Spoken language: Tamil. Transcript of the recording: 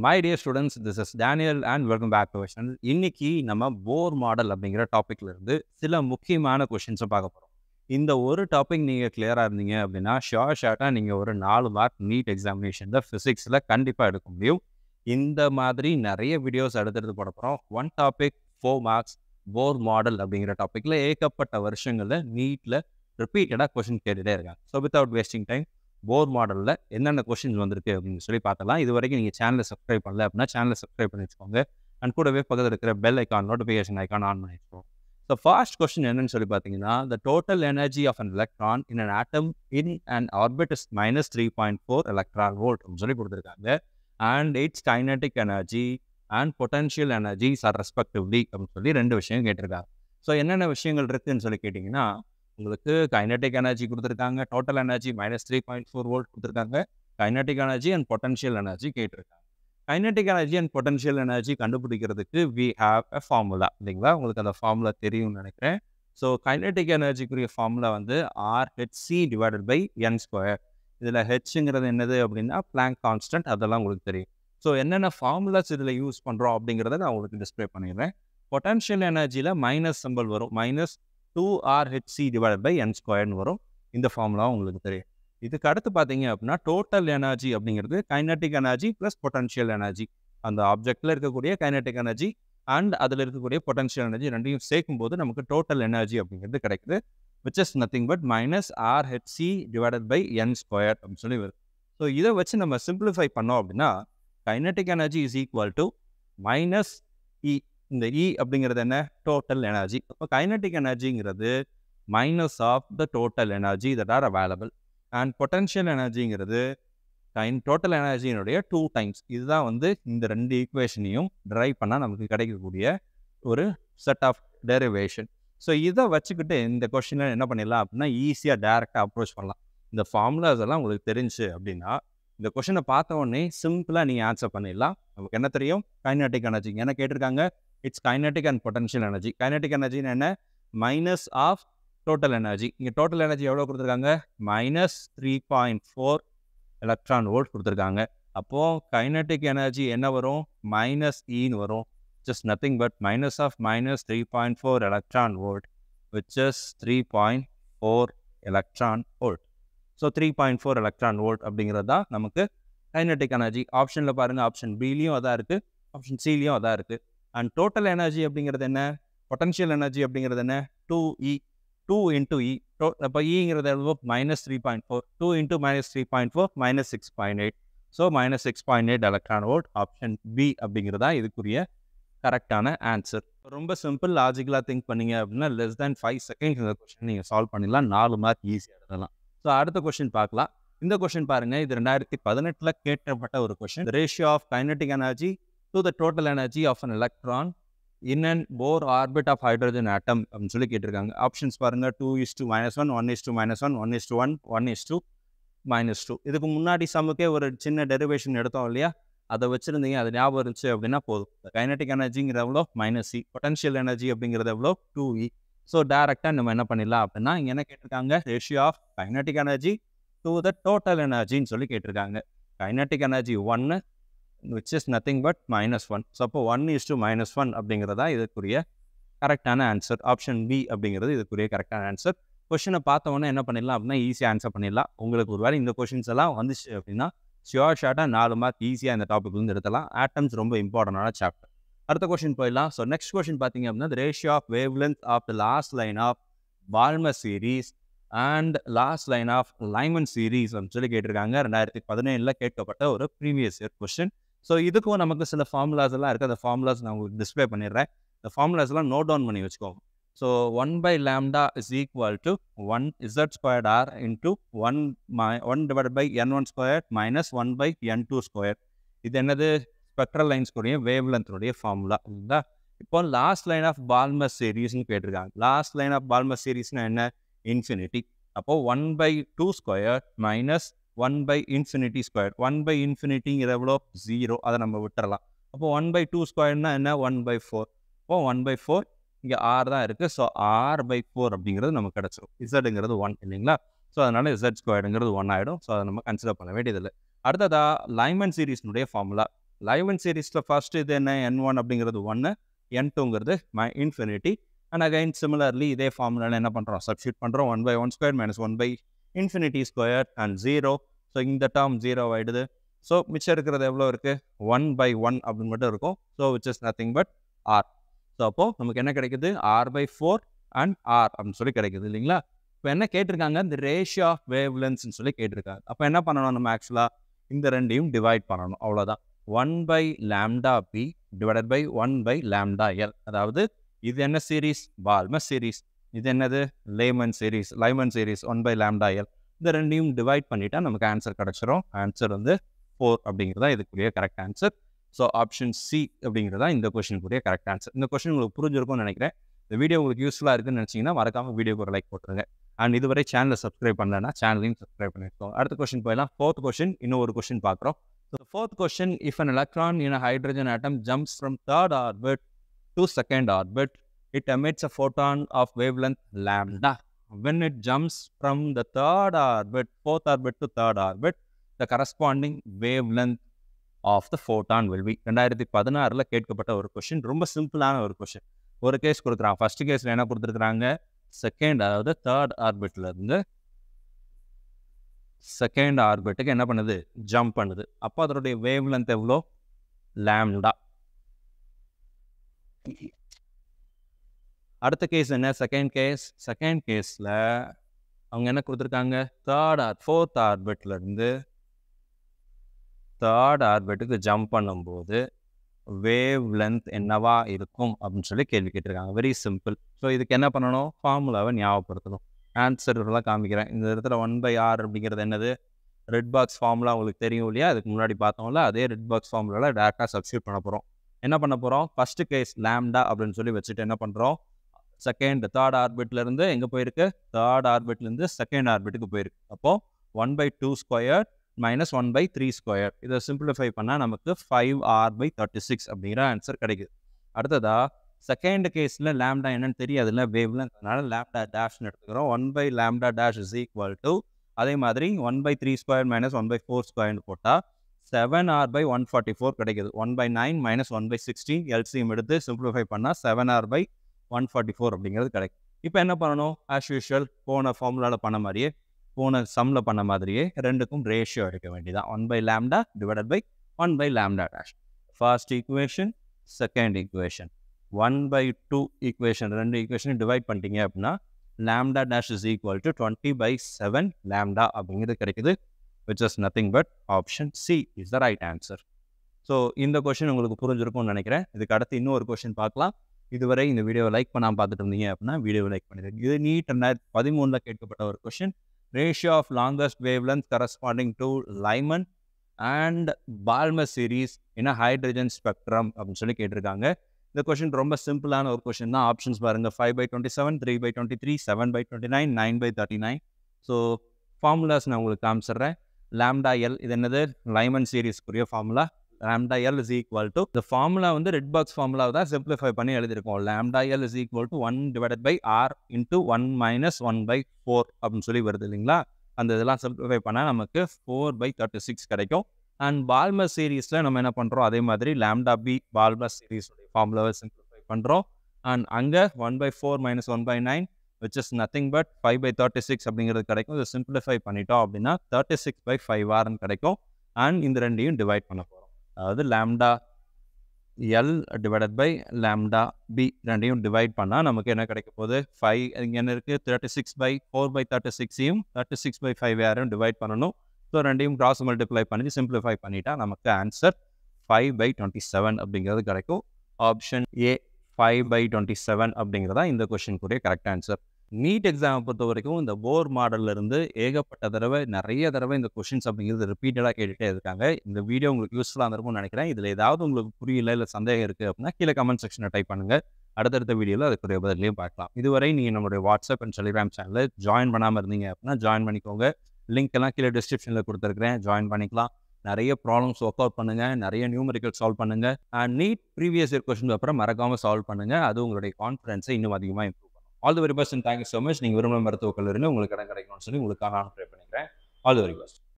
My dear students, this is Daniel and welcome back to our channel. இன்னைக்கு நம்ம போர் மாடல் அப்படிங்கிற டாபிக்ல இருந்து சில முக்கியமான கொஸ்டின்ஸை பார்க்க போகிறோம். இந்த ஒரு டாபிக் நீங்கள் கிளியராக இருந்தீங்க அப்படின்னா ஷார்ட்டாக நீங்கள் ஒரு 4 மார்க் நீட் எக்ஸாமினேஷனில் ஃபிசிக்ஸில் கண்டிப்பாக எடுக்க முடியும். இந்த மாதிரி நிறைய வீடியோஸ் அடுத்தடுத்து போட போகிறோம். ஒன் டாபிக் 4 மார்க்ஸ் போர் மாடல் அப்படிங்கிற டாப்பிக்கில் ஏகப்பட்ட வருஷங்களில் நீட்டில் ரிப்பீட்டடாக கொஸ்டின் கேட்டுகிட்டே இருக்காங்க. ஸோ வித்தவுட் வேஸ்டிங் டைம் போர் மாடலில் என்னென்ன கொஸ்டின்ஸ் வந்திருக்கு அப்படின்னு சொல்லி பார்த்தலாம். இது வரைக்கும் நீங்கள் சேனலை சப்ஸ்கிரைப் பண்ணல அப்படின்னா சேனலை சப்ஸ்கிரைப் பண்ணி வச்சுக்கோங்க. அண்ட் கூடவே பக்கத்தில் இருக்கிற bell icon notification icon on பண்ணி வச்சுக்கோங்க. ஸோ ஃபர்ஸ்ட் கொஸ்டின் என்னன்னு சொல்லி பார்த்தீங்கன்னா, the total energy of an electron in an atom in and orbit is -3.4 electron volt அப்படின்னு சொல்லி கொடுத்துருக்காங்க. And its kinetic energy and potential energies are respectively அப்படின்னு சொல்லி 2 விஷயம் கேட்டிருக்காங்க. ஸோ என்னென்ன விஷயங்கள் இருக்குதுன்னு சொல்லி கேட்டிங்கன்னா, உங்களுக்கு கைனடிக் எனர்ஜி கொடுத்துருக்காங்க, டோட்டல் எனர்ஜி -3.4 வோல்ட் கொடுத்துருக்காங்க, kinetic energy and potential energy கேட்டிருக்காங்க. Kinetic energy and potential energy கண்டுபிடிக்கிறதுக்கு வி ஹாவ் எ ஃபார்முலா இல்லைங்களா? உங்களுக்கு அந்த ஃபார்முலா தெரியும்னு நினைக்கிறேன். ஸோ கைனடிக் எனர்ஜிக்குரிய ஃபார்முலா வந்து R(h(c)/n². இதில் ஹெச்ங்கிறது என்னது அப்படின்னா பிளாங்க் கான்ஸ்டன்ட், அதெல்லாம் உங்களுக்கு தெரியும். ஸோ என்னென்ன ஃபார்முலாஸ் இதில் யூஸ் பண்ணுறோம் அப்படிங்கிறத நான் உங்களுக்கு டிஸ்பிளே பண்ணிடுறேன். பொட்டன்ஷியல் எனர்ஜியில் மைனஸ் சிம்பிள் வரும், -2R(h(c)/n²ன்னு வரும். இந்த ஃபார்முலா உங்களுக்கு தெரியும். இதுக்கு அடுத்து பார்த்தீங்க அப்படின்னா டோட்டல் எனர்ஜி அப்படிங்கிறது kinetic energy plus potential energy. அந்த ஆப்ஜெக்டில் இருக்கக்கூடிய கைனடிக் எனர்ஜி அண்ட் அதில் இருக்கக்கூடிய பொட்டன்ஷியல் எனர்ஜி ரெண்டையும் சேர்க்கும்போது நமக்கு டோட்டல் எனர்ஜி அப்படிங்கிறது கிடைக்குது. Which is nothing but -R(h(c)/n² அப்படின்னு சொல்லி வருது. ஸோ இதை வச்சு நம்ம சிம்பிளிஃபை பண்ணோம் அப்படின்னா kinetic energy is equal to -E. இந்த E அப்படிங்கிறது என்ன? Total energy. அப்போ கைனடிக் எனர்ஜிங்கிறது minus of the total energy that are available. And potential எனர்ஜிங்கிறது டோட்டல் எனர்ஜியினுடைய 2 டைம்ஸ். இதுதான் வந்து இந்த 2 ஈக்குவேஷனையும் ட்ரைவ் பண்ணால் நமக்கு கிடைக்கக்கூடிய ஒரு செட் ஆஃப் டெரிவேஷன். ஸோ இதை வச்சுக்கிட்டு இந்த கொஸ்டினில் என்ன பண்ணிடலாம் அப்படின்னா ஈஸியாக டேரெக்டாக அப்ரோச் பண்ணலாம். இந்த ஃபார்முலாஸ் எல்லாம் உங்களுக்கு தெரிஞ்சு அப்படின்னா இந்த கொஸ்டினை பார்த்த உடனே சிம்பிளாக நீங்கள் ஆன்சர் பண்ணிடலாம். நமக்கு என்ன தெரியும்? கைனடிக் எனர்ஜி என்ன கேட்டிருக்காங்க? It's kinetic and potential energy. Kinetic எனர்ஜின்னு என்ன? Minus of total energy. இங்கே டோட்டல் எனர்ஜி எவ்வளோ கொடுத்துருக்காங்க? -3.4 எலக்ட்ரான் வோல்ட் கொடுத்துருக்காங்க. அப்போது கைனடிக் எனர்ஜி என்ன வரும்? -E வரும். Just nothing but minus of -3.4 electron volt which is 3.4 electron volt. So 3.4 electron volt அப்படிங்கிறது தான் நமக்கு கைனடிக் எனர்ஜி. ஆப்ஷனில் பாருங்கள், ஆப்ஷன் பிலையும் அதான் இருக்குது, ஆப்ஷன் சிலையும் அதான் இருக்குது. அண்ட் டோட்டல் எனர்ஜி அப்படிங்கிறது என்ன? பொட்டன்ஷியல் எனர்ஜி அப்படிங்கிறது என்ன? 2E. 2 into E. அப்போ ஈங்கிறது எவ்வளோ? -3.4. 2 into -3.4 -6.8. So -6.8 electron volt. Option B அப்படிங்கிறதா இதுக்குரிய கரெக்டான ஆன்சர். ரொம்ப சிம்பிள். லாஜிக்கலாக திங்க் பண்ணீங்க அப்படின்னா லெஸ் தேன் 5 செகண்ட்ஸ் இந்த கொஸ்டின் நீங்கள் சால்வ் பண்ணிடலாம். 4 மார்க் ஈஸியாக எழுதலாம். ஸோ அடுத்த கொஸ்டின் பார்க்கலாம். இந்த கொஸ்டின் பாருங்கள், இது 2018 கேட்கப்பட்ட ஒரு question. Ratio of kinetic energy to the total energy of an electron in an Bohr orbit of hydrogen atom அப்படின்னு சொல்லி கேட்டிருக்காங்க. ஆப்ஷன்ஸ் பாருங்கள், 2:-1, 1:-1, 1:1, 1:-2. இதுக்கு முன்னாடி சமுக்கே ஒரு சின்ன டெரிவேஷன் எடுத்தோம் இல்லையா? அதை வச்சுருந்தீங்க, அது ஞாபகம் இருந்துச்சு அப்படின்னா போதும். கைனடிக் எனர்ஜிங்கிற எவ்வளோ? -E. பொட்டன்ஷியல் எனர்ஜி அப்படிங்கிறது எவ்வளோ? 2E. ஸோ டேரெக்டாக நம்ம என்ன பண்ணிடலாம் அப்படின்னா இங்கே என்ன கேட்டிருக்காங்க? Ratio of kinetic energy to the total எனர்ஜின்னு சொல்லி கேட்டிருக்காங்க. Kinetic energy 1 which is nothing but -1. So அப்போ 1:-1 அப்படிங்கிறதா இதுக்குரிய கரெக்டான ஆன்சர். ஆப்ஷன் பி அப்படிங்கிறது இதுக்குரிய கரெக்டான ஆன்சர். கொஸ்டினை பார்த்தவொன்னே என்ன பண்ணிடலாம் அப்படின்னா ஈஸியாக ஆன்சர் பண்ணிடலாம். உங்களுக்கு ஒரு வேளை இந்த கொஸ்டின்ஸ் எல்லாம் வந்துச்சு அப்படின்னா ஷார்ட்டாக 4 மார்க் ஈஸியாக இந்த டாபிக்லேருந்து எடுத்தலாம். ஆட்டம்ஸ் ரொம்ப இம்பார்ட்டண்டான சாப்டர். அடுத்த கொஸ்டின் போயிடலாம். ஸோ நெக்ஸ்ட் கொஸ்டின் பார்த்தீங்க அப்படின்னா ratio of wavelength of the last line of Balmer series and last line of Lyman series அப்படின்னு சொல்லி கேட்டிருக்காங்க. 2017 கேட்கப்பட்ட ஒரு ப்ரீவியஸ் இயர் கொஸ்டின். ஸோ இதுக்கும் நமக்கு சில ஃபார்முலாஸ் எல்லாம் இருக்குது. அந்த ஃபார்முலாஸ் நான் உங்களுக்கு டிஸ்பிளே பண்ணிடுறேன். இந்த ஃபார்முலாஸ் எல்லாம் நோட் டவுன் பண்ணி வச்சுக்கோங்க. So 1/λ is equal to 1z² into 1/n1² minus 1/n2². இது என்னது? ஸ்பெக்ட்ரல் லைன்ஸ்க்குரிய வேவ் லென்த்னுடைய ஃபார்முலா இல்லைங்களா? இப்போ லாஸ்ட் லைன் ஆஃப் பால்மர் சீரீஸ்னு கேட்டிருக்காங்க. லாஸ்ட் லைன் ஆஃப் பால்மர் சீரீஸ்னா என்ன? இன்ஃபினிட்டி. அப்போது 1/2² minus 1/∞². 1/∞ எவ்வளோ? 0. அதை நம்ம விட்டுறலாம். அப்போ 1/2² என்ன? 1/4. இப்போ 1/4 இங்கே R தான் இருக்குது. ஸோ R/4 அப்படிங்கிறது நமக்கு கிடச்சிரும். இசட்டுங்கிறது 1 இல்லைங்களா? ஸோ அதனால் Z² 1 ஆகிடும். ஸோ அதை நம்ம கன்சிடர் பண்ண வேண்டியதில்லை. அடுத்ததாக லைமன் சீரீஸ்னுடைய ஃபார்முலா லைமன் சீரீஸில் ஃபர்ஸ்ட் இது என்ன n1 அப்படிங்கிறது 1, n2ங்கிறது இன்ஃபினிட்டி. அண்ட் அகைன் சிமிலர்லி இதே ஃபார்முலாவில் என்ன பண்ணுறோம், சப்ஸ்டியூட் பண்ணுறோம். 1/1² - 1/∞² அண்ட் 0. ஸோ இந்த டேர்ம் 0 ஆகிடுது. ஸோ மிச்சம் இருக்கிறது எவ்வளோ இருக்குது, 1/1 அப்படின்னு மட்டும் இருக்கும். So which is nothing but R. So அப்போது நமக்கு என்ன கிடைக்குது, r/4 அண்ட் ஆர் அப்படின்னு சொல்லி கிடைக்குது இல்லைங்களா. இப்போ என்ன கேட்டிருக்காங்க, இந்த ரேஷியோ ஆஃப் வேவ் லென்த்ஸ்னு சொல்லி கேட்டிருக்காங்க. அப்போ என்ன பண்ணணும், நம்ம ஆக்சுவலாக இந்த ரெண்டையும் டிவைட் பண்ணணும், அவ்வளோதான். 1/λb divided by 1/λl. அதாவது இது என்ன சீரீஸ், பால்மர் சீரீஸ். இது என்னது, லைமன் சீரீஸ். 1/λl. இந்த ரெண்டையும் டிவைட் பண்ணிட்டா நமக்கு ஆன்சர் கிடச்சிரும். ஆன்சர் வந்து 4 அப்படிங்கிறதா இதுக்குரிய correct answer. So option C அப்படிங்கிறதா இந்த கொஸ்டினுக்குரிய கரெக்ட் ஆன்சர். இந்த கொஸ்டின் உங்களுக்கு புரிஞ்சிருக்கும்னு நினைக்கிறேன். இந்த வீடியோ உங்களுக்கு யூஸ்ஃபுல்லாக இருக்குன்னு நினச்சிங்கன்னா மறக்காமல் வீடியோக்கு ஒரு லைக் போட்டுருங்க. அண்ட் இதுவரை சேனலை சப்ஸ்கிரைப் பண்ணலன்னா சேனலையும் சப்ஸ்கிரைப் பண்ணிருக்கோம். அடுத்த கொஸ்டின் போயிடலாம். 4th கொஸ்டின், இன்னும் ஒரு கொஸ்டின் பார்க்குறோம். So the 4th question, if an electron in a hydrogen atom jumps from 3rd orbit to 2nd orbit, it emits a photon of wavelength lambda. When it jumps from the 3rd orbit, 4th orbit to 3rd orbit, the corresponding wavelength of the photon will be. 2016ல் கேட்கப்பட்ட ஒரு கொஸ்டின். ரொம்ப சிம்பிளான ஒரு கொஸ்டின். ஒரு கேஸ் கொடுக்குறான். ஃபர்ஸ்ட் கேஸில் என்ன கொடுத்துருக்குறாங்க, செகண்ட், அதாவது 3rd ஆர்பிட்லேருந்து 2nd ஆர்பிட்டுக்கு என்ன பண்ணுது, ஜம்ப் பண்ணுது. அப்போ அதனுடைய வேவ் லென்த் எவ்வளோ, லாம்டா. அடுத்த கேஸ் என்ன, செகண்ட் கேஸில் அவங்க என்ன கொடுத்துருக்காங்க, 4th ஆர்பிட்லேருந்து 3rd ஆர்பிட்டுக்கு ஜம்ப் பண்ணும்போது வேவ் லென்த் என்னவா இருக்கும் அப்படின்னு சொல்லி கேள்வி கேட்டிருக்காங்க. Very simple. ஸோ இதுக்கு என்ன பண்ணணும், ஃபார்முலாவை ஞாபகப்படுத்தணும். ஆன்சர் இதெல்லாம் காமிக்கிறேன். இந்த இடத்துல 1/r அப்படிங்கிறது என்னது, ரெட் பாக்ஸ் ஃபார்முலா உங்களுக்கு தெரியும் இல்லையா, அதுக்கு முன்னாடி பார்த்தோம்ல, அதே ரெட் பாக்ஸ் ஃபார்முலாவில் டேரெக்டாக சப்ஸ்டியூட் பண்ண போகிறோம். என்ன பண்ண போகிறோம், ஃபஸ்ட்டு கேஸ் லாம்டா அப்படின்னு சொல்லி வச்சுட்டு என்ன பண்ணுறோம், 3rd ஆர்பிட்லேருந்து எங்கே போயிருக்கு, 3rd ஆர்பிட்லேருந்து 2nd ஆர்பிட்டுக்கு போயிருக்கு. அப்போது 1/2² - 1/3². இதை சிம்பிளிஃபை பண்ணால் நமக்கு 5r/36 அப்படிங்கிற ஆன்சர் கிடைக்குது. அடுத்ததா செகண்ட் கேஸில் லாம்டா என்னன்னு தெரியாதுல்ல, வேவ்ல, அதனால லாம்டா டேஷ்னு எடுத்துக்கிறோம். 1/λ' இஸ் ஈக்குவல் டு, அதே மாதிரி 1/3² - 1/4² போட்டால் 7r/144 கிடைக்குது. 1/9 - 1/16 எல்சிஎம் எடுத்து சிம்பிளிஃபை பண்ணால் 7r/144 அப்படிங்கிறது கிடைக்கும். இப்போ என்ன பண்ணணும், ஆஸ் யூஷுவல் போன ஃபார்முலாவில் பண்ண மாதிரியே, போன சம்மில் பண்ண மாதிரியே ரெண்டுக்கும் ரேஷியோ எடுக்க வேண்டியதான். 1/λ divided by 1/λ'. First equation, second equation, 1/2 equation, ரெண்டு ஈக்குவேஷன் டிவைட் பண்ணிட்டீங்க அப்படின்னா λ' இஸ் ஈக்குவல் டு 20/7 லாம்டா அப்படிங்கிறது கிடைக்குது. Which is nothing but option C is the right answer. So இந்த கொஸ்டின் உங்களுக்கு புரிஞ்சிருக்கும்னு நினைக்கிறேன். இதுக்கு அடுத்து இன்னொரு கொஸ்டின் பார்க்கலாம். இதுவரை இந்த வீடியோவை லைக் பண்ணாமல் பார்த்துட்டு இருந்தீங்க அப்படின்னா வீடியோவை லைக் பண்ணிடுங்க. இது நீட் 2013 கேட்கப்பட்ட ஒரு question. Ratio of longest wavelength corresponding to Lyman and Balmer series in hydrogen spectrum அப்படின்னு சொல்லி கேட்டிருக்காங்க. இந்த கொஸ்டின் ரொம்ப சிம்பிளான ஒரு கொஸ்டின் தான். ஆப்ஷன்ஸ் பாருங்கள், 5/27, 3/23, 7/29, 9/39. ஸோ ஃபார்முலாஸ் நான் உங்களுக்கு காமிச்சிடுறேன். λl இது என்னது, லைமன் சீரீஸ்க்குரிய formula. λl is equal to, இந்த ஃபார்முலா வந்து ரெட் பாக்ஸ் ஃபார்முலாவை தான் சிம்பிளிஃபை பண்ணி எழுதியிருக்கோம். λl is equal to 1/r into 1 - 1/4 அப்படின்னு சொல்லி வருது இல்லைங்களா. அந்த இதெல்லாம் சிம்பிளிஃபை பண்ணால் நமக்கு 4/36 கிடைக்கும். அண்ட் பால்மர் சீரீஸில் நம்ம என்ன பண்ணுறோம், அதே மாதிரி λb பால்மர் சீரீஸுடைய ஃபார்முலாவை சிம்பிளிஃபை பண்ணுறோம். அண்ட் அங்கே 1/4 - 1/9 which is nothing but 5/36 அப்படிங்கிறது கிடைக்கும். இதை சிம்பிளிஃபை பண்ணிட்டோம் அப்படின்னா 36/5rன்னு கிடைக்கும். அண்ட் இந்த ரெண்டையும் டிவைட் பண்ண போகிறோம். அதாவது λl டிவைடட் பை λb ரெண்டையும் டிவைட் பண்ணால் நமக்கு என்ன கிடைக்க போகுது, 5 இங்கே என்ன இருக்குது, 36/4/36ஐயும் 36/5 டிவைட் பண்ணணும். ஸோ ரெண்டையும் கிராஸ் மல்டிப்ளை பண்ணி சிம்பிளிஃபை பண்ணிட்டா நமக்கு ஆன்சர் 5/27 அப்படிங்கிறது கிடைக்கும். ஆப்ஷன் ஏ 5/27 அப்படிங்கிறதா இந்த கொஸ்டினுக்குரிய கரெக்ட் ஆன்சர். நீட் எக்ஸாமை பொறுத்த வரைக்கும் இந்த போர் மாடலில் இருந்து ஏகப்பட்ட தடவை, நிறைய தடவை இந்த கொஸ்டின்ஸ் அப்படிங்கிறது ரிப்பீட்டடாக கேட்டுகிட்டே இருக்காங்க. இந்த வீடியோ உங்களுக்கு யூஸ்ஃபுல்லாக இருக்கும்னு நினைக்கிறேன். இதில் ஏதாவது உங்களுக்கு புரியல இல்லை சந்தேகம் இருக்குது அப்படின்னா கீழே கமெண்ட் செக்ஷனில் டைப் பண்ணுங்கள். அடுத்தடுத்த வீடியோவில் அதுக்குரிய பதிலையும் பார்க்கலாம். இதுவரை நீங்கள் நம்மளுடைய வாட்ஸ்அப் அண்ட் டெலிகிராம் சேனலில் ஜாயின் பண்ணாமல் இருந்தீங்க அப்படின்னா ஜாயின் பண்ணிக்கோங்க. லிங்க் எல்லாம் கீழே டிஸ்கிரிப்ஷனில் கொடுத்துருக்கிறேன், ஜாயின் பண்ணிக்கலாம். நிறைய ப்ராப்ளம்ஸ் ஒர்க் அவுட் பண்ணுங்கள், நிறைய நியூமெரிக்கல் சால்வ் பண்ணுங்கள். And NEET previous year question பேப்பரை மறக்காமல் சால்வ் பண்ணுங்கள். அது உங்களுடைய கான்ஃபிடன்ஸை இன்னும் அதிகமாக இம்ப்ரூவ் பண்ணும். All the very best and thank you so much. நீங்கள் விரும்புகிற மருத்துவக் கல்லூரியில் உங்களுக்கு இடம் கிடைக்கணும்னு சொல்லி உங்களுக்காக நான் ப்ரே பண்ணிக்கிறேன். All the very best.